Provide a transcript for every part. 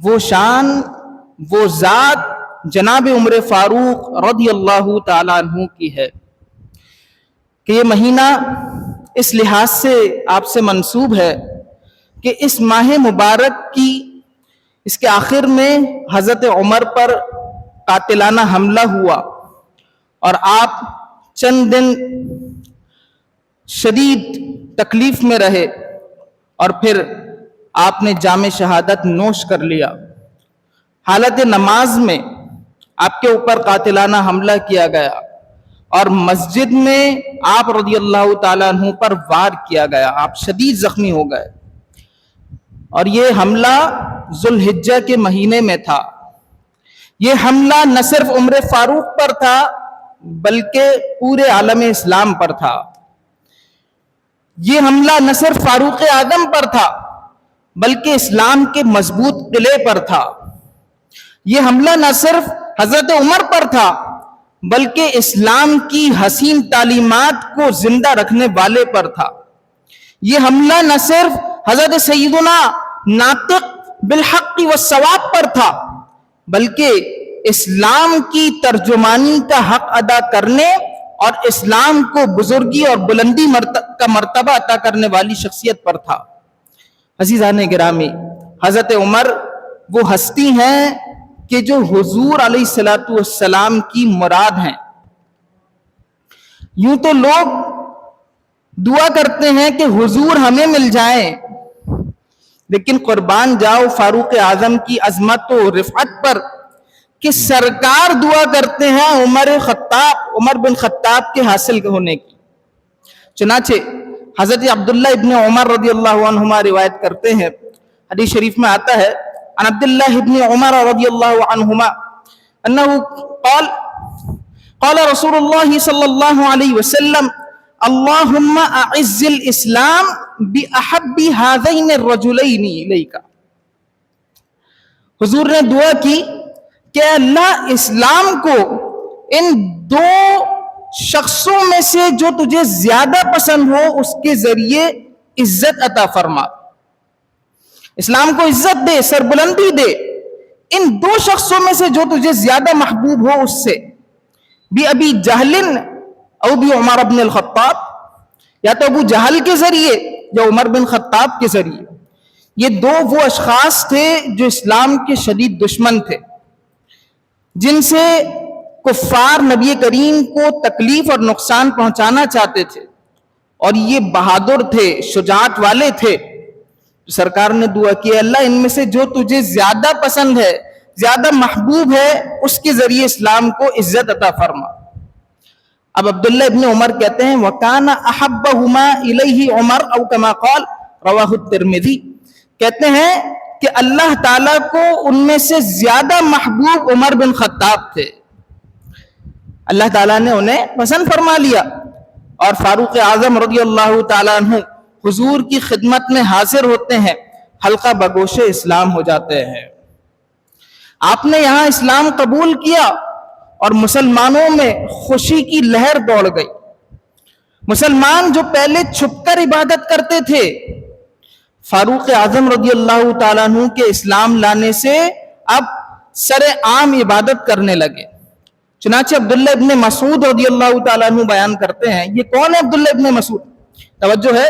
وہ شان، وہ ذات جناب عمر فاروق رضی اللہ تعالیٰ عنہ کی ہے کہ یہ مہینہ اس لحاظ سے آپ سے منسوب ہے کہ اس ماہ مبارک کی اس کے آخر میں حضرت عمر پر قاتلانہ حملہ ہوا اور آپ چند دن شدید تکلیف میں رہے اور پھر آپ نے جام شہادت نوش کر لیا۔ حالت نماز میں آپ کے اوپر قاتلانہ حملہ کیا گیا اور مسجد میں آپ رضی اللہ تعالیٰ عنہ پر وار کیا گیا، آپ شدید زخمی ہو گئے۔ اور یہ حملہ ذوالحجہ کے مہینے میں تھا۔ یہ حملہ نہ صرف عمر فاروق پر تھا بلکہ پورے عالم اسلام پر تھا۔ یہ حملہ نہ صرف فاروق اعظم پر تھا بلکہ اسلام کے مضبوط قلعے پر تھا۔ یہ حملہ نہ صرف حضرت عمر پر تھا بلکہ اسلام کی حسین تعلیمات کو زندہ رکھنے والے پر تھا۔ یہ حملہ نہ صرف حضرت سیدنا ناطق بالحق والصواب پر تھا بلکہ اسلام کی ترجمانی کا حق ادا کرنے اور اسلام کو بزرگی اور بلندی کا مرتبہ عطا کرنے والی شخصیت پر تھا۔ عزیزان گرامی، حضرت عمر وہ ہستی ہیں کہ جو حضور علیہ الصلوۃ والسلام کی مراد ہیں۔ یوں تو لوگ دعا کرتے ہیں کہ حضور ہمیں مل جائیں، لیکن قربان جاؤ فاروق اعظم کی عظمت و رفعت پر کہ سرکار دعا کرتے ہیں عمر بن خطاب کے حاصل ہونے کی۔ چنانچہ حضرت عبداللہ ابن عمر رضی اللہ عنہما روایت کرتے ہیں، حدیث شریف میں آتا ہے عن عبداللہ ابن عمر رضی اللہ عنہما انہو قال رسول اللہ صلی اللہ علیہ وسلم اللہم اعز الاسلام باحب هذین الرجلین الیک۔ حضور نے دعا کی کہ اللہ اسلام کو ان دو شخصوں میں سے جو تجھے زیادہ پسند ہو اس کے ذریعے عزت عطا فرما، اسلام کو عزت دے، سربلندی دے، ان دو شخصوں میں سے جو تجھے زیادہ محبوب ہو اس سے، بھی ابی جہل او بھی عمر بن الخطاب، یا تو ابو جہل کے ذریعے یا عمر بن خطاب کے ذریعے۔ یہ دو وہ اشخاص تھے جو اسلام کے شدید دشمن تھے، جن سے کفار نبی کریم کو تکلیف اور نقصان پہنچانا چاہتے تھے، اور یہ بہادر تھے، شجاعت والے تھے۔ سرکار نے دعا کی اللہ ان میں سے جو تجھے زیادہ پسند ہے، زیادہ محبوب ہے، اس کے ذریعے اسلام کو عزت عطا فرما۔ اب عبداللہ ابن عمر کہتے ہیں وَكَانَ أَحَبَّهُمَا إِلَيْهِ عمر او كما قال رواہ الترمذی، کہتے ہیں کہ اللہ تعالیٰ کو ان میں سے زیادہ محبوب عمر بن خطاب تھے، اللہ تعالیٰ نے انہیں پسند فرما لیا۔ اور فاروق اعظم رضی اللہ تعالیٰ عنہ حضور کی خدمت میں حاضر ہوتے ہیں، حلقہ بگوش اسلام ہو جاتے ہیں۔ آپ نے یہاں اسلام قبول کیا اور مسلمانوں میں خوشی کی لہر دوڑ گئی۔ مسلمان جو پہلے چھپ کر عبادت کرتے تھے، فاروق اعظم رضی اللہ تعالیٰ عنہ کے اسلام لانے سے اب سر عام عبادت کرنے لگے۔ چنانچہ عبداللہ ابن مسعود رضی اللہ تعالیٰ عنہ بیان کرتے ہیں، یہ کون ہے عبداللہ ابن مسعود؟ توجہ ہے،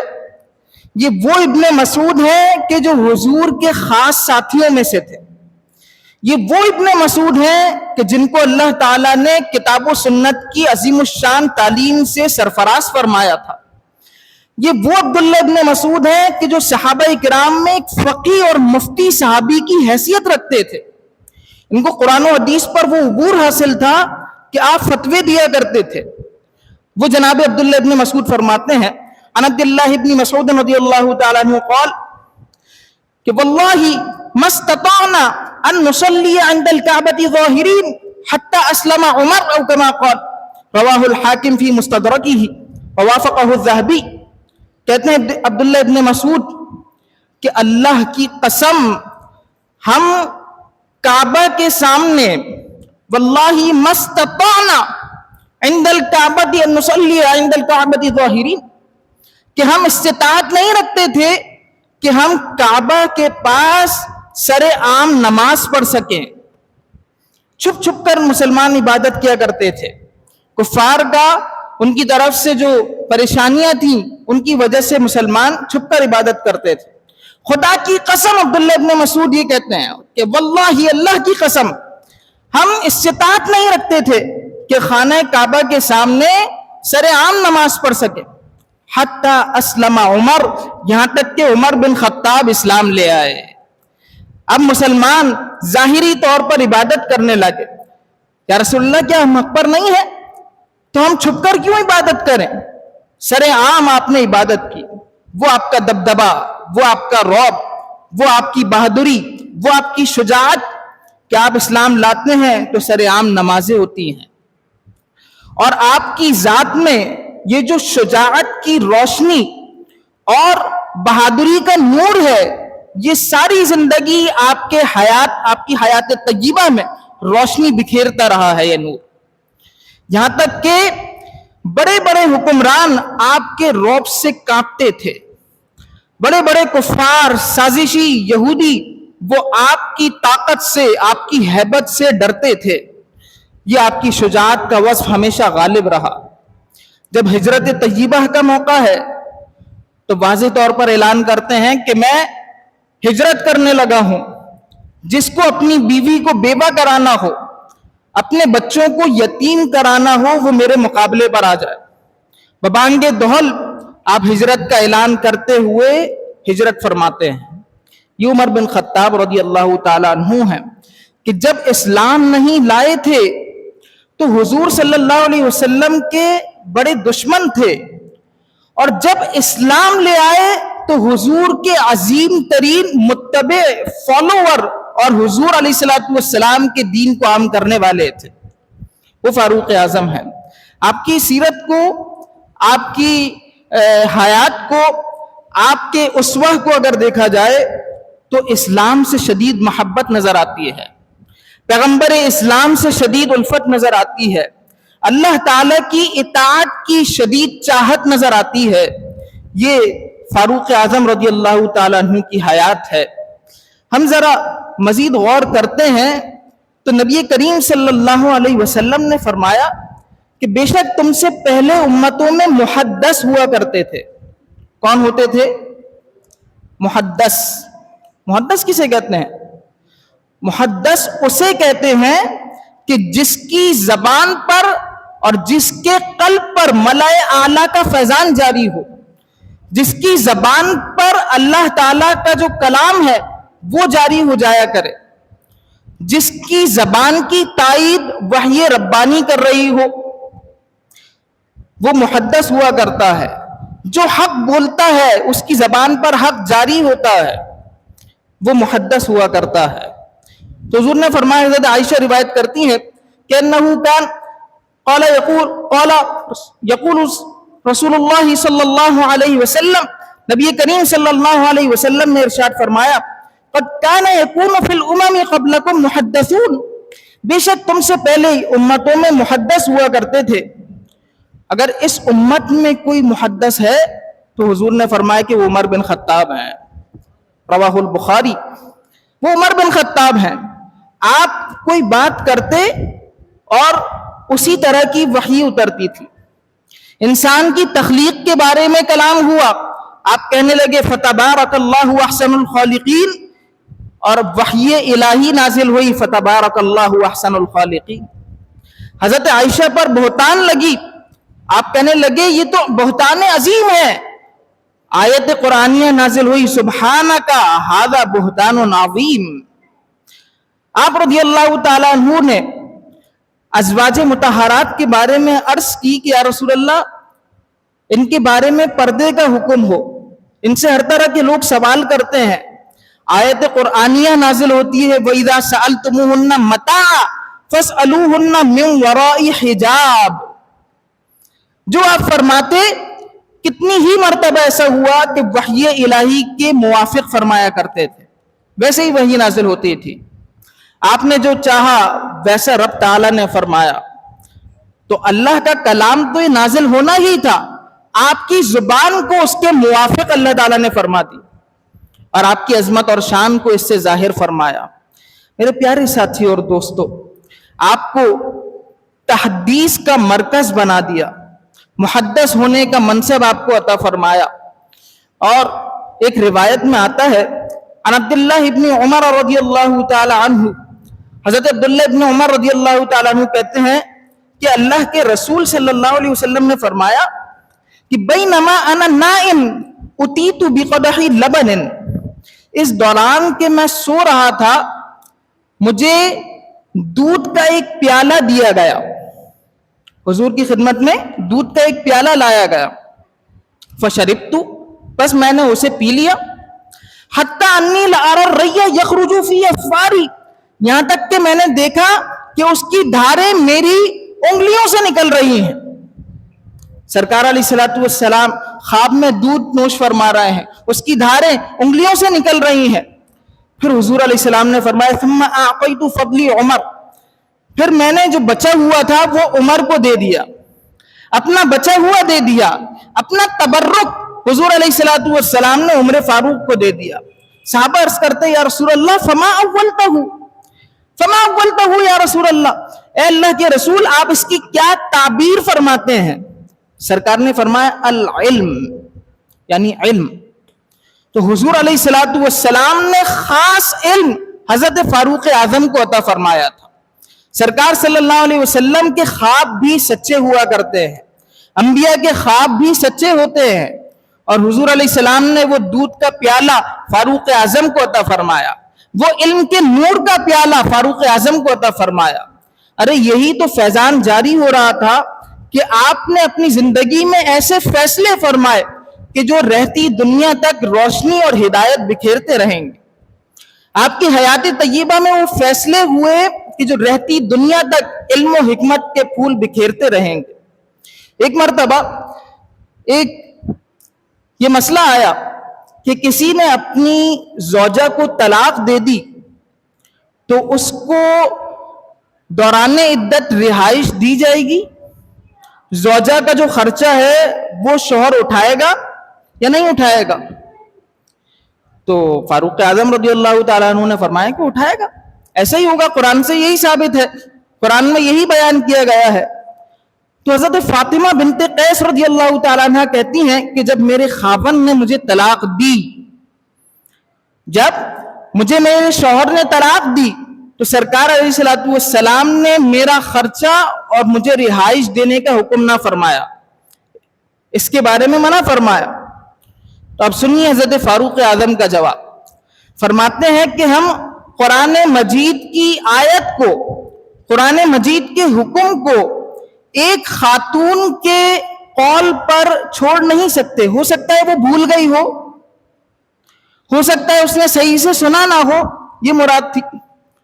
یہ وہ ابن مسعود ہیں کہ جو حضور کے خاص ساتھیوں میں سے تھے۔ یہ وہ ابن مسعود ہیں کہ جن کو اللہ تعالیٰ نے کتاب و سنت کی عظیم الشان تعلیم سے سرفراز فرمایا تھا۔ یہ وہ عبداللہ ابن مسعود ہیں کہ جو صحابہ کرام میں ایک فقیہ اور مفتی صحابی کی حیثیت رکھتے تھے۔ ان کو قرآن و حدیث پر وہ عبور حاصل تھا کہ آپ فتوے دیا کرتے تھے۔ وہ جناب عبداللہ ابن مسعود فرماتے ہیں عن عبداللہ ابن مسعود رضی اللہ تعالیٰ عنہ قال کہ واللہ ما استطعنا ان نصلی عند الكعبۃ ظاہرین حتی اسلم عمر او کما قال رواہ الحاکم فی مستدرکہ ووافقہ الذہبی۔ کہتے ہیں عبداللہ ابن مسعود کہ اللہ کی قسم ہم کعبہ کے سامنے واللہ ما استطعنا عند الکعبۃ ان نصلی عند الکعبۃ ظاہرین، کہ ہم استطاعت نہیں رکھتے تھے کہ ہم کعبہ کے پاس سر عام نماز پڑھ سکیں. چھپ چھپ کر مسلمان عبادت کیا کرتے تھے. کفار کا ان کی طرف سے جو پریشانیاں تھیں ان کی وجہ سے مسلمان چھپ کر عبادت کرتے تھے. خدا کی قسم عبداللہ ابن مسعود یہ کہتے ہیں کہ واللہ اللہ کی قسم ہم استطاعت نہیں رکھتے تھے کہ خانہ کعبہ کے سامنے سر عام نماز پڑھ سکے. حتی اسلم عمر، یہاں تک کہ عمر بن خطاب اسلام لے آئے. اب مسلمان ظاہری طور پر عبادت کرنے لگے. یا رسول اللہ کیا ہم حق پر نہیں ہے تو ہم چھپ کر کیوں عبادت کریں؟ سر عام آپ نے عبادت کی. وہ آپ کا دبدبا، وہ آپ کا رعب، وہ آپ کی بہادری، وہ آپ کی شجاعت کہ آپ اسلام لاتے ہیں تو سر عام نمازیں ہوتی ہیں. اور آپ کی ذات میں یہ جو شجاعت کی روشنی اور بہادری کا نور ہے، یہ ساری زندگی آپ کی حیات طیبہ میں روشنی بکھیرتا رہا ہے یہ نور. یہاں تک کہ بڑے بڑے حکمران آپ کے رعب سے کانپتے تھے. بڑے بڑے کفار، سازشی یہودی وہ آپ کی طاقت سے، آپ کی ہیبت سے ڈرتے تھے. یہ آپ کی شجاعت کا وصف ہمیشہ غالب رہا. جب ہجرت طیبہ کا موقع ہے تو واضح طور پر اعلان کرتے ہیں کہ میں ہجرت کرنے لگا ہوں. جس کو اپنی بیوی کو بیوہ کرانا ہو، اپنے بچوں کو یتیم کرانا ہو، وہ میرے مقابلے پر آ جائے. ببانگ دہل آپ ہجرت کا اعلان کرتے ہوئے ہجرت فرماتے ہیں. یہ عمر بن خطاب رضی اللہ تعالیٰ عنہ ہیں کہ جب اسلام نہیں لائے تھے تو حضور صلی اللہ علیہ وسلم کے بڑے دشمن تھے، اور جب اسلام لے آئے تو حضور کے عظیم ترین متبع، فالوور اور حضور علیہ السلام کے دین کو عام کرنے والے تھے. وہ فاروق اعظم ہیں. آپ کی سیرت کو، آپ کی حیات کو، آپ کے اسوہ کو اگر دیکھا جائے تو اسلام سے شدید محبت نظر آتی ہے، پیغمبر اسلام سے شدید الفت نظر آتی ہے، اللہ تعالیٰ کی اطاعت کی شدید چاہت نظر آتی ہے. یہ فاروق اعظم رضی اللہ تعالیٰ عنہ کی حیات ہے. ہم ذرا مزید غور کرتے ہیں تو نبی کریم صلی اللہ علیہ وسلم نے فرمایا کہ بے شک تم سے پہلے امتوں میں محدث ہوا کرتے تھے. کون ہوتے تھے؟ محدث. محدث کسے کہتے ہیں؟ محدث اسے کہتے ہیں کہ جس کی زبان پر اور جس کے قلب پر ملائے اعلیٰ کا فیضان جاری ہو، جس کی زبان پر اللہ تعالیٰ کا جو کلام ہے وہ جاری ہو جایا کرے، جس کی زبان کی تائید وحی ربانی کر رہی ہو، وہ محدث ہوا کرتا ہے. جو حق بولتا ہے اس کی زبان پر حق جاری ہوتا ہے، وہ محدث ہوا کرتا ہے. تو حضور نے فرمایا، حضرت عائشہ روایت کرتی ہیں کہ انہو کان قال یقول رسول اللہ صلی اللہ علیہ وسلم، نبی کریم صلی اللہ علیہ وسلم نے ارشاد فرمایا قد کان یکون فی الامم قبلکم محدثون، بے شک تم سے پہلے امتوں میں محدث ہوا کرتے تھے. اگر اس امت میں کوئی محدث ہے تو حضور نے فرمایا کہ وہ عمر بن خطاب ہیں. رواہ البخاری. وہ عمر بن خطاب ہیں. آپ کوئی بات کرتے اور اسی طرح کی وحی اترتی تھی. انسان کی تخلیق کے بارے میں کلام ہوا، آپ کہنے لگے فتبارک اللہ احسن الخالقین، اور وحی الہی نازل ہوئی فتبارک اللہ احسن الخالقین. حضرت عائشہ پر بہتان لگی، آپ کہنے لگے یہ تو بہتان عظیم ہے. آیت قرآنیہ نازل ہوئی سبحانک ھذا بہتان عظیم. آپ رضی اللہ تعالیٰ عنہ نے ازواج مطہرات کے بارے میں عرض کی کہ یا رسول اللہ ان کے بارے میں پردے کا حکم ہو، ان سے ہر طرح کے لوگ سوال کرتے ہیں. آیت قرآنیہ نازل ہوتی ہے وَإِذَا سَأَلْتُمُوهُنَّ مَتَاعًا فَاسْأَلُوهُنَّ مِنْ وَرَاءِ حِجَابٍ. جو آپ فرماتے کتنی ہی مرتبہ ایسا ہوا کہ وحی الہی کے موافق فرمایا کرتے تھے، ویسے ہی وحی نازل ہوتی تھی. آپ نے جو چاہا ویسا رب تعالیٰ نے فرمایا. تو اللہ کا کلام تو یہ نازل ہونا ہی تھا، آپ کی زبان کو اس کے موافق اللہ تعالیٰ نے فرما دی. اور آپ کی عظمت اور شان کو اس سے ظاہر فرمایا۔ میرے پیارے ساتھی اور دوستو، آپ کو تحدیث کا مرکز بنا دیا، محدث ہونے کا منصب آپ کو عطا فرمایا۔ اور ایک روایت میں آتا ہے عن عبداللہ ابن عمر رضی اللہ تعالی عنہ، حضرت عبداللہ ابن عمر رضی اللہ تعالی عنہ کہتے ہیں کہ اللہ کے رسول صلی اللہ علیہ وسلم نے فرمایا کہ بینما انا نائم اتیت بقدح لبن، اس دوران کہ میں سو رہا تھا مجھے دودھ کا ایک پیالہ دیا گیا، حضور کی خدمت میں دودھ کا ایک پیالہ لایا گیا، فشربت، بس میں نے اسے پی لیا، حتی انی لأری الری یخرج فی افواری، یہاں تک کہ میں نے دیکھا کہ اس کی دھاریں میری انگلیوں سے نکل رہی ہیں۔ سرکار علیہ السلام خواب میں دودھ نوش فرما رہے ہیں، اس کی دھاریں انگلیوں سے نکل رہی ہیں۔ پھر حضور علیہ السلام نے فرمایا ثم اعطیت فضلی عمر، پھر میں نے جو بچا ہوا تھا وہ عمر کو دے دیا، اپنا بچا ہوا دے دیا، اپنا تبرک حضور علیہ السلام نے عمر فاروق کو دے دیا۔ صحابہ عرض کرتے یا رسول اللہ فما اولتہ یا رسول اللہ، اے اللہ کے رسول آپ اس کی کیا تعبیر فرماتے ہیں؟ سرکار نے فرمایا العلم، یعنی علم۔ تو حضور علیہ السلام نے خاص علم حضرت فاروق اعظم کو عطا فرمایا تھا۔ سرکار صلی اللہ علیہ وسلم کے خواب بھی سچے ہوا کرتے ہیں، انبیاء کے خواب بھی سچے ہوتے ہیں، اور حضور علیہ السلام نے وہ دودھ کا پیالہ فاروق اعظم کو عطا فرمایا، وہ علم کے نور کا پیالہ فاروق اعظم کو عطا فرمایا۔ ارے یہی تو فیضان جاری ہو رہا تھا کہ آپ نے اپنی زندگی میں ایسے فیصلے فرمائے کہ جو رہتی دنیا تک روشنی اور ہدایت بکھیرتے رہیں گے۔ آپ کی حیات طیبہ میں وہ فیصلے ہوئے کہ جو رہتی دنیا تک علم و حکمت کے پھول بکھیرتے رہیں گے۔ ایک مرتبہ یہ مسئلہ آیا کہ کسی نے اپنی زوجہ کو طلاق دے دی تو اس کو دوران عدت رہائش دی جائے گی؟ زوجہ کا جو خرچہ ہے وہ شوہر اٹھائے گا یا نہیں اٹھائے گا؟ تو فاروق اعظم رضی اللہ تعالیٰ عنہ نے فرمایا کہ اٹھائے گا، ایسا ہی ہوگا، قرآن سے یہی ثابت ہے، قرآن میں یہی بیان کیا گیا ہے۔ تو حضرت فاطمہ بنت قیس رضی اللہ تعالیٰ عنہ کہتی ہیں کہ جب میرے خاوند نے مجھے طلاق دی، جب مجھے میرے شوہر نے طلاق دی تو سرکار علیہ السلام نے میرا خرچہ اور مجھے رہائش دینے کا حکم نہ فرمایا، اس کے بارے میں منع فرمایا۔ تو اب سنیے حضرت فاروق اعظم کا جواب، فرماتے ہیں کہ ہم قرآن مجید کی آیت کو، قرآن مجید کے حکم کو ایک خاتون کے قول پر چھوڑ نہیں سکتے۔ ہو سکتا ہے وہ بھول گئی ہو سکتا ہے اس نے صحیح سے سنا نہ ہو، یہ مراد تھی،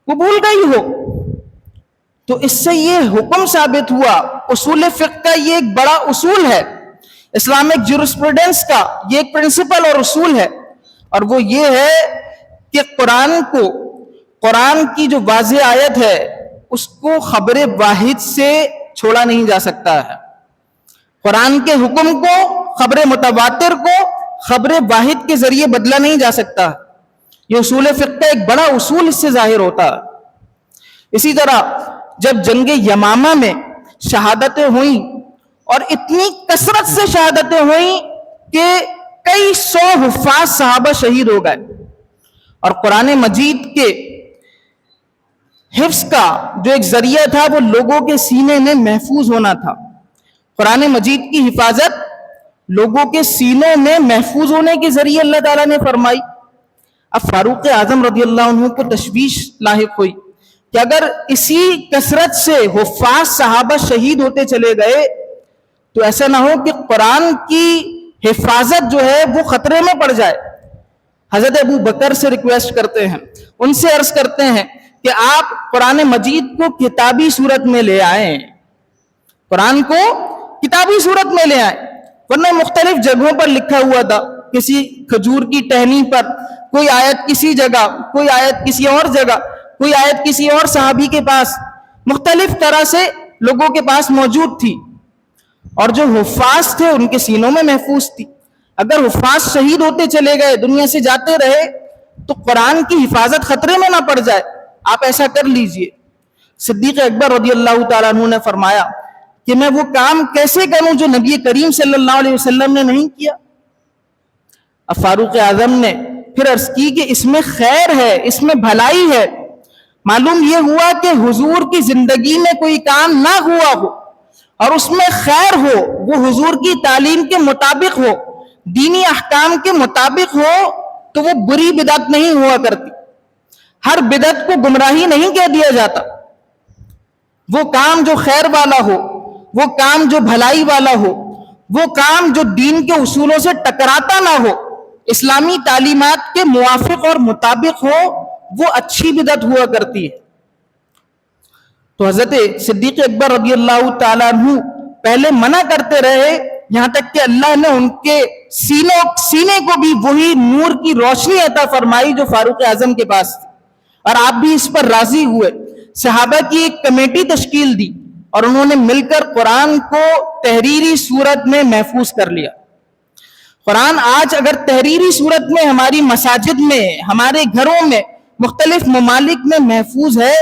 وہ بھول گئی ہو۔ تو اس سے یہ حکم ثابت ہوا، اصول فقہ کا یہ ایک بڑا اصول ہے، اسلامک جورسپروڈنس کا یہ ایک پرنسپل اور اصول ہے، اور وہ یہ ہے کہ قرآن کی جو واضح آیت ہے اس کو خبر واحد سے چھوڑا نہیں جا سکتا ہے، قرآن کے حکم کو، خبر متواتر کو خبر واحد کے ذریعے بدلا نہیں جا سکتا۔ یہ اصول فقہ کا ایک بڑا اصول اس سے ظاہر ہوتا ہے۔ اسی طرح جب جنگ یمامہ میں شہادتیں ہوئیں اور اتنی کثرت سے شہادتیں ہوئیں کہ کئی سو حفاظ صحابہ شہید ہو گئے، اور قرآن مجید کے حفظ کا جو ایک ذریعہ تھا وہ لوگوں کے سینے میں محفوظ ہونا تھا، قرآن مجید کی حفاظت لوگوں کے سینوں میں محفوظ ہونے کے ذریعے اللہ تعالیٰ نے فرمائی۔ اب فاروق اعظم رضی اللہ عنہ کو تشویش لاحق ہوئی کہ اگر اسی کثرت سے حفاظ صحابہ شہید ہوتے چلے گئے تو ایسا نہ ہو کہ قرآن کی حفاظت جو ہے وہ خطرے میں پڑ جائے۔ حضرت ابو بکر سے ریکویسٹ کرتے ہیں، ان سے عرض کرتے ہیں کہ آپ قرآن مجید کو کتابی صورت میں لے آئیں، قرآن کو کتابی صورت میں لے آئیں، ورنہ مختلف جگہوں پر لکھا ہوا تھا، کسی کھجور کی ٹہنی پر کوئی آیت کسی جگہ، کوئی آیت کسی اور جگہ، کوئی آیت کسی اور صحابی کے پاس، مختلف طرح سے لوگوں کے پاس موجود تھی، اور جو حفاظ تھے ان کے سینوں میں محفوظ تھی۔ اگر حفاظ شہید ہوتے چلے گئے, دنیا سے جاتے رہے, تو قرآن کی حفاظت خطرے میں نہ پڑ جائے. آپ ایسا کر لیجئے. صدیق اکبر رضی اللہ تعالیٰ عنہ نے فرمایا کہ میں وہ کام کیسے کروں جو نبی کریم صلی اللہ علیہ وسلم نے نہیں کیا. اب فاروق اعظم نے پھر عرض کی کہ اس میں خیر ہے, اس میں بھلائی ہے. معلوم یہ ہوا کہ حضور کی زندگی میں کوئی کام نہ ہوا ہو اور اس میں خیر ہو, وہ حضور کی تعلیم کے مطابق ہو, دینی احکام کے مطابق ہو, تو وہ بری بدعت نہیں ہوا کرتی. ہر بدعت کو گمراہی نہیں کہہ دیا جاتا. وہ کام جو خیر والا ہو, وہ کام جو بھلائی والا ہو, وہ کام جو دین کے اصولوں سے ٹکراتا نہ ہو, اسلامی تعلیمات کے موافق اور مطابق ہو, وہ اچھی بدعت ہوا کرتی ہے. تو حضرت صدیق اکبر رضی اللہ تعالیٰ عنہ پہلے منع کرتے رہے, یہاں تک کہ اللہ نے ان کے سینے کو بھی وہی نور کی روشنی عطا فرمائی جو فاروق اعظم کے پاس تھی, اور آپ بھی اس پر راضی ہوئے. صحابہ کی ایک کمیٹی تشکیل دی اور انہوں نے مل کر قرآن کو تحریری صورت میں محفوظ کر لیا. قرآن آج اگر تحریری صورت میں ہماری مساجد میں, ہمارے گھروں میں, مختلف ممالک میں محفوظ ہے,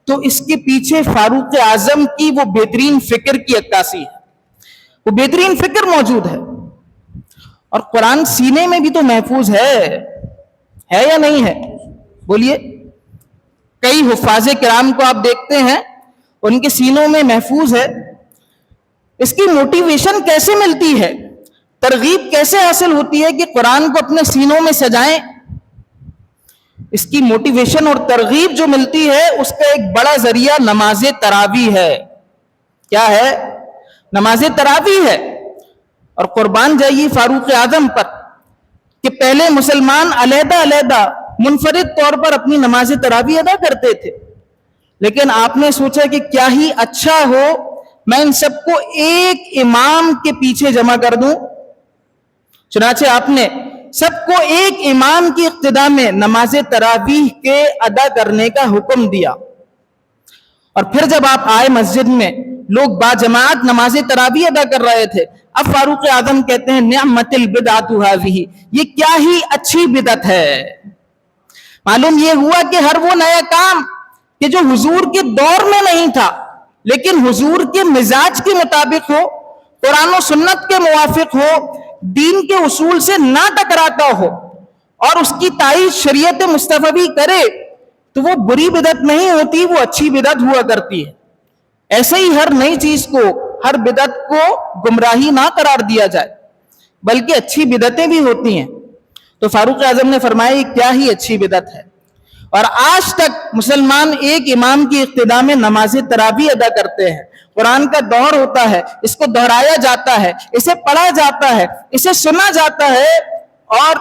تو اس کے پیچھے فاروق اعظم کی وہ بہترین فکر کی عکاسی ہے, وہ بہترین فکر موجود ہے. اور قرآن سینے میں بھی تو محفوظ ہے یا نہیں ہے؟ بولیے. کئی حفاظ کرام کو آپ دیکھتے ہیں, ان کے سینوں میں محفوظ ہے. اس کی موٹیویشن کیسے ملتی ہے, ترغیب کیسے حاصل ہوتی ہے کہ قرآن کو اپنے سینوں میں سجائیں؟ اس کی موٹیویشن اور ترغیب جو ملتی ہے, اس کا ایک بڑا ذریعہ نماز تراویح ہے. کیا ہے؟ نماز تراویح ہے. اور قربان جائیے فاروق اعظم پر کہ پہلے مسلمان علیحدہ علیحدہ منفرد طور پر اپنی نماز تراویح ادا کرتے تھے, لیکن آپ نے سوچا کہ کیا ہی اچھا ہو میں ان سب کو ایک امام کے پیچھے جمع کر دوں. چنانچہ آپ نے سب کو ایک امام کی اقتداء میں نماز تراویح کے ادا کرنے کا حکم دیا. اور پھر جب آپ آئے مسجد میں, لوگ باجماعت نماز تراویح ادا کر رہے تھے. اب فاروق اعظم کہتے ہیں نعمت البدعۃ ھذہ, یہ کیا ہی اچھی بدعت ہے. معلوم یہ ہوا کہ ہر وہ نیا کام کہ جو حضور کے دور میں نہیں تھا لیکن حضور کے مزاج کے مطابق ہو, قرآن و سنت کے موافق ہو, دین کے اصول سے نہ ٹکراتا ہو, اور اس کی تائید شریعت مصطفی کرے, تو وہ بری بدعت نہیں ہوتی, وہ اچھی بدعت ہوا کرتی ہے. ایسے ہی ہر نئی چیز کو, ہر بدعت کو گمراہی نہ قرار دیا جائے, بلکہ اچھی بدعتیں بھی ہوتی ہیں. تو فاروق اعظم نے فرمایا یہ کیا ہی اچھی بدعت ہے. اور آج تک مسلمان ایک امام کی اقتداء میں نماز تراویح ادا کرتے ہیں. قرآن کا دور ہوتا ہے, اس کو دہرایا جاتا ہے, اسے پڑھا جاتا ہے, اسے سنا جاتا ہے, اور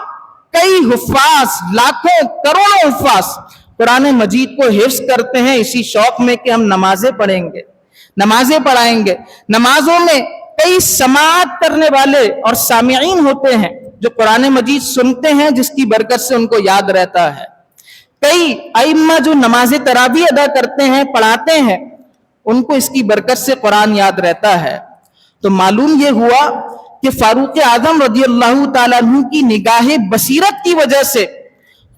کئی حفاظ, لاکھوں کروڑوں حفاظ قرآن مجید کو حفظ کرتے ہیں اسی شوق میں کہ ہم نمازیں پڑھیں گے, نمازیں پڑھائیں گے. نمازوں میں کئی سماعت کرنے والے اور سامعین ہوتے ہیں جو قرآن مجید سنتے ہیں, جس کی برکت سے ان کو یاد رہتا ہے. کئی ائمہ جو نماز تراویح ادا کرتے ہیں, پڑھاتے ہیں, ان کو اس کی برکت سے قرآن یاد رہتا ہے. تو معلوم یہ ہوا کہ فاروق اعظم رضی اللہ تعالیٰ عنہ کی نگاہ بصیرت کی وجہ سے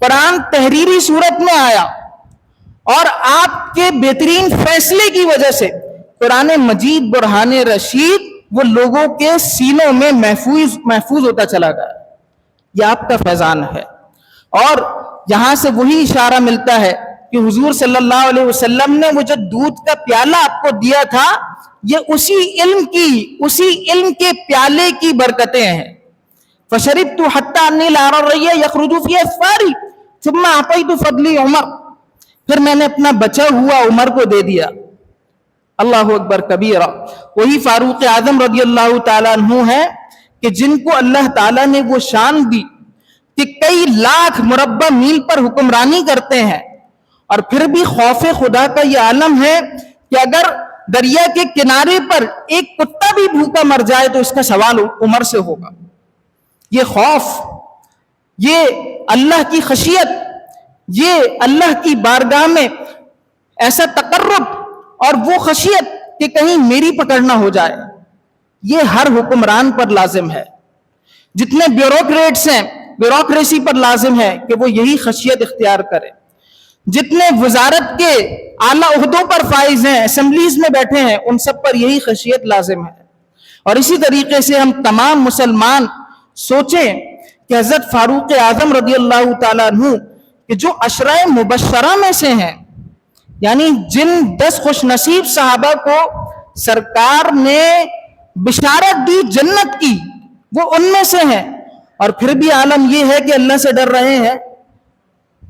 قرآن تحریری صورت میں آیا, اور آپ کے بہترین فیصلے کی وجہ سے قرآن مجید برہان رشید وہ لوگوں کے سینوں میں محفوظ ہوتا چلا گیا. یہ آپ کا فیضان ہے. اور یہاں سے وہی اشارہ ملتا ہے کہ حضور صلی اللہ علیہ وسلم نے وہ جو دودھ کا پیالہ آپ کو دیا تھا, یہ اسی علم کے پیالے کی برکتیں ہیں. فشربت حتى انی لا ارى الري يخرج في اظفاری ثم اعطيت فضلی عمر, پھر میں نے اپنا بچا ہوا عمر کو دے دیا. اللہ اکبر کبیرہ. وہی فاروق اعظم رضی اللہ تعالیٰ عنہ ہے کہ جن کو اللہ تعالیٰ نے وہ شان دی کہ کئی لاکھ مربع میل پر حکمرانی کرتے ہیں, اور پھر بھی خوف خدا کا یہ عالم ہے کہ اگر دریا کے کنارے پر ایک کتا بھی بھوکا مر جائے تو اس کا سوال عمر سے ہوگا. یہ خوف, یہ اللہ کی خشیت, یہ اللہ کی بارگاہ میں ایسا تقرب اور وہ خشیت کہ کہیں میری پکڑ نہ ہو جائے, یہ ہر حکمران پر لازم ہے. جتنے بیوروکریٹس ہیں بیوروکریسی پر لازم ہے کہ وہ یہی خشیت اختیار کرے، جتنے وزارت کے اعلیٰ عہدوں پر فائز ہیں، اسمبلیز میں بیٹھے ہیں، ان سب پر یہی خشیت لازم ہے۔ اور اسی طریقے سے ہم تمام مسلمان سوچیں کہ حضرت فاروق اعظم رضی اللہ تعالیٰ عنہ کہ جو عشرہ مبشرہ میں سے ہیں، یعنی جن 10 خوش نصیب صحابہ کو سرکار نے بشارت دی جنت کی، وہ ان میں سے ہیں، اور پھر بھی عالم یہ ہے کہ اللہ سے ڈر رہے ہیں،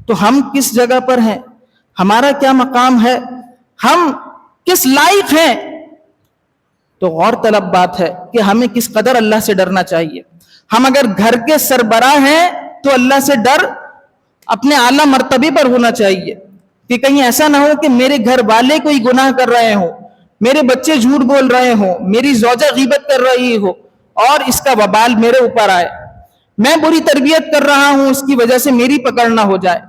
تو ہم کس جگہ پر ہیں؟ ہمارا کیا مقام ہے؟ ہم کس لائق ہیں؟ تو غور طلب بات ہے کہ ہمیں کس قدر اللہ سے ڈرنا چاہیے۔ ہم اگر گھر کے سربراہ ہیں تو اللہ سے ڈر اپنے اعلیٰ مرتبے پر ہونا چاہیے، کہ کہیں ایسا نہ ہو کہ میرے گھر والے کوئی گناہ کر رہے ہوں، میرے بچے جھوٹ بول رہے ہوں، میری زوجہ غیبت کر رہی ہو اور اس کا وبال میرے اوپر آئے، میں بری تربیت کر رہا ہوں، اس کی وجہ سے میری پکڑ نہ ہو جائے،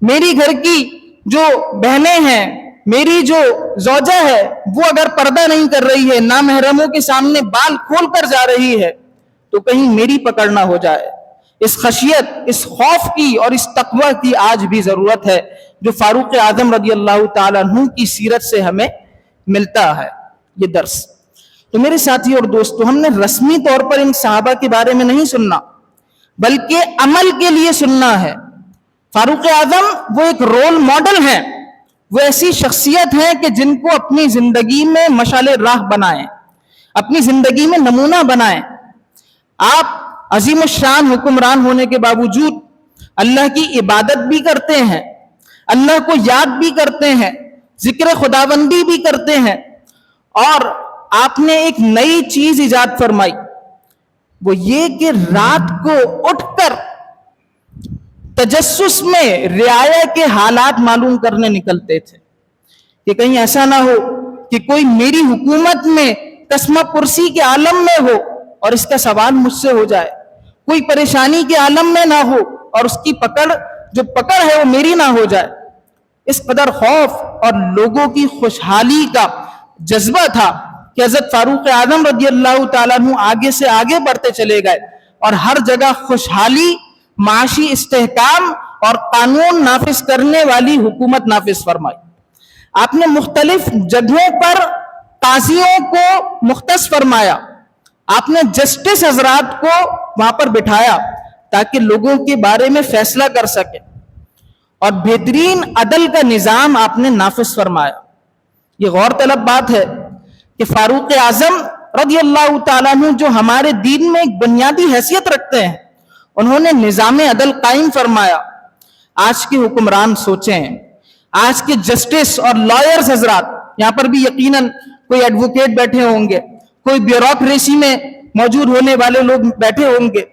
میری گھر کی جو بہنیں ہیں، میری جو زوجہ ہے وہ اگر پردہ نہیں کر رہی ہے، نامحرموں کے سامنے بال کھول کر جا رہی ہے، تو کہیں میری پکڑ نہ ہو جائے۔ اس خشیت، اس خوف کی اور اس تقوی کی آج بھی ضرورت ہے، جو فاروق اعظم رضی اللہ تعالیٰ عنہ کی سیرت سے ہمیں ملتا ہے یہ درس۔ تو میرے ساتھی اور دوستو، ہم نے رسمی طور پر ان صحابہ کے بارے میں نہیں سننا، بلکہ عمل کے لیے سننا ہے۔ فاروق اعظم وہ ایک رول ماڈل ہیں، وہ ایسی شخصیت ہیں کہ جن کو اپنی زندگی میں مشعل راہ بنائیں، اپنی زندگی میں نمونہ بنائیں۔ آپ عظیم الشان حکمران ہونے کے باوجود اللہ کی عبادت بھی کرتے ہیں، اللہ کو یاد بھی کرتے ہیں، ذکر خداوندی بھی کرتے ہیں، اور آپ نے ایک نئی چیز ایجاد فرمائی، وہ یہ کہ رات کو اٹھ کر تجسس میں رعایا کے حالات معلوم کرنے نکلتے تھے، کہ کہیں ایسا نہ ہو کہ کوئی میری حکومت میں تسمہ پرسی کے عالم میں ہو اور اس کا سوال مجھ سے ہو جائے، کوئی پریشانی کے عالم میں نہ ہو اور اس کی جو پکڑ ہے وہ میری نہ ہو جائے۔ اس قدر خوف اور لوگوں کی خوشحالی کا جذبہ تھا کہ حضرت فاروق اعظم رضی اللہ تعالیٰ عنہ آگے سے آگے بڑھتے چلے گئے اور ہر جگہ خوشحالی، معاشی استحکام اور قانون نافذ کرنے والی حکومت نافذ فرمائی۔ آپ نے مختلف جگہوں پر قاضیوں کو مختص فرمایا، آپ نے جسٹس حضرات کو وہاں پر بٹھایا تاکہ لوگوں کے بارے میں فیصلہ کر سکے، اور بہترین عدل کا نظام آپ نے نافذ فرمایا۔ یہ غور طلب بات ہے کہ فاروق اعظم رضی اللہ تعالیٰ عنہ جو ہمارے دین میں ایک بنیادی حیثیت رکھتے ہیں، انہوں نے نظام عدل قائم فرمایا۔ آج کے حکمران سوچیں، آج کے جسٹس اور لائرز حضرات، یہاں پر بھی یقیناً کوئی ایڈوکیٹ بیٹھے ہوں گے، کوئی بیوروکریسی میں موجود ہونے والے لوگ بیٹھے ہوں گے،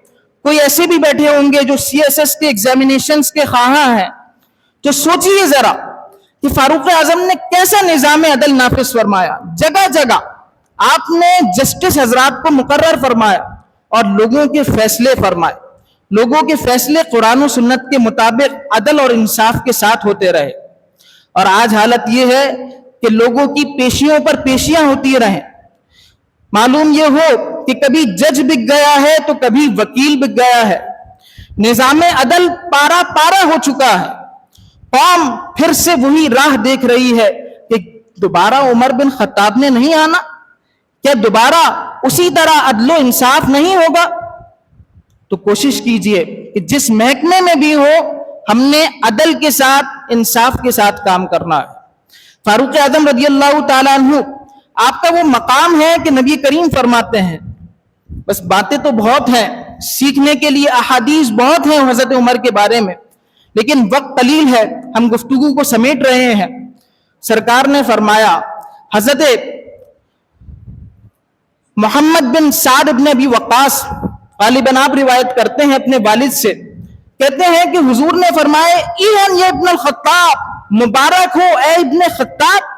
کوئی ایسے بھی بیٹھے ہوں گے جو CSS کے ایگزامینیشنز کے خواہاں ہیں۔ تو سوچئے ذرا کہ فاروق اعظم نے کیسا نظام عدل نافذ فرمایا، جگہ جگہ آپ نے جسٹس حضرات کو مقرر فرمایا اور لوگوں کے فیصلے فرمائے، لوگوں کے فیصلے قرآن و سنت کے مطابق عدل اور انصاف کے ساتھ ہوتے رہے۔ اور آج حالت یہ ہے کہ لوگوں کی پیشیوں پر پیشیاں ہوتی رہیں، معلوم یہ ہو کہ کبھی جج بک گیا ہے تو کبھی وکیل بک گیا ہے، نظام عدل پارا پارا ہو چکا ہے، قوم پھر سے وہی راہ دیکھ رہی ہے کہ دوبارہ عمر بن خطاب نے نہیں آنا، کیا دوبارہ اسی طرح عدل و انصاف نہیں ہوگا؟ تو کوشش کیجئے کہ جس محکمے میں بھی ہو ہم نے عدل کے ساتھ، انصاف کے ساتھ کام کرنا ہے۔ فاروق اعظم رضی اللہ تعالیٰ عنہ، آپ کا وہ مقام ہے کہ نبی کریم فرماتے ہیں، بس باتیں تو بہت ہیں، سیکھنے کے لیے احادیث بہت ہیں حضرت عمر کے بارے میں، لیکن وقت قلیل ہے، ہم گفتگو کو سمیٹ رہے ہیں۔ سرکار نے فرمایا، حضرت محمد بن سعد بن ابی وقاص غالباً آپ روایت کرتے ہیں اپنے والد سے، کہتے ہیں کہ حضور نے فرمایا، ایہن یہ ابن الخطاب، مبارک ہو اے ابن خطاب،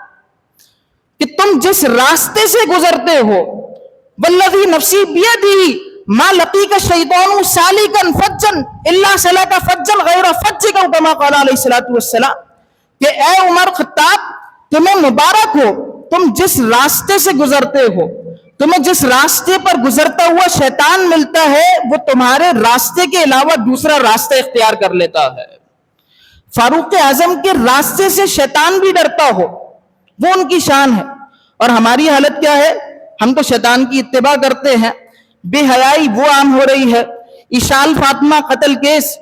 کہ تم جس راستے سے گزرتے ہو، والذی نفسی بیدی ما لقیک الشیطان سالکا فجا الا سلک فجا غیر فجک، کما قال علیہ الصلوۃ والسلام، کہ اے عمر خطاب تمہیں مبارک ہو، تم جس راستے سے گزرتے ہو تمہیں جس راستے پر گزرتا ہوا شیطان ملتا ہے وہ تمہارے راستے کے علاوہ دوسرا راستہ اختیار کر لیتا ہے. فاروق اعظم کے راستے سے شیطان بھی ڈرتا ہو، وہ ان کی شان ہے. اور ہماری حالت کیا ہے؟ ہم تو شیطان کی اتباع کرتے ہیں. بے حیائی وہ عام ہو رہی ہے. اشال فاطمہ قتل کیس،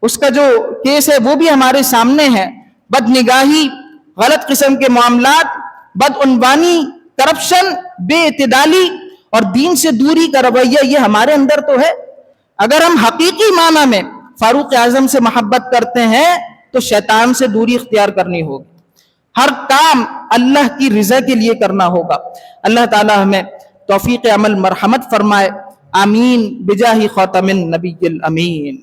اس کا جو کیس ہے وہ بھی ہمارے سامنے ہے. بد نگاہی، غلط قسم کے معاملات، بدعنوانی، کرپشن، بے اعتدالی اور دین سے دوری کا رویہ، یہ ہمارے اندر تو ہے. اگر ہم حقیقی معنی میں فاروق اعظم سے محبت کرتے ہیں تو شیطان سے دوری اختیار کرنی ہوگی. ہر کام اللہ کی رضا کے لیے کرنا ہوگا. اللہ تعالی ہمیں توفیق عمل مرحمت فرمائے. آمین بجاہ خاتم النبی الامین.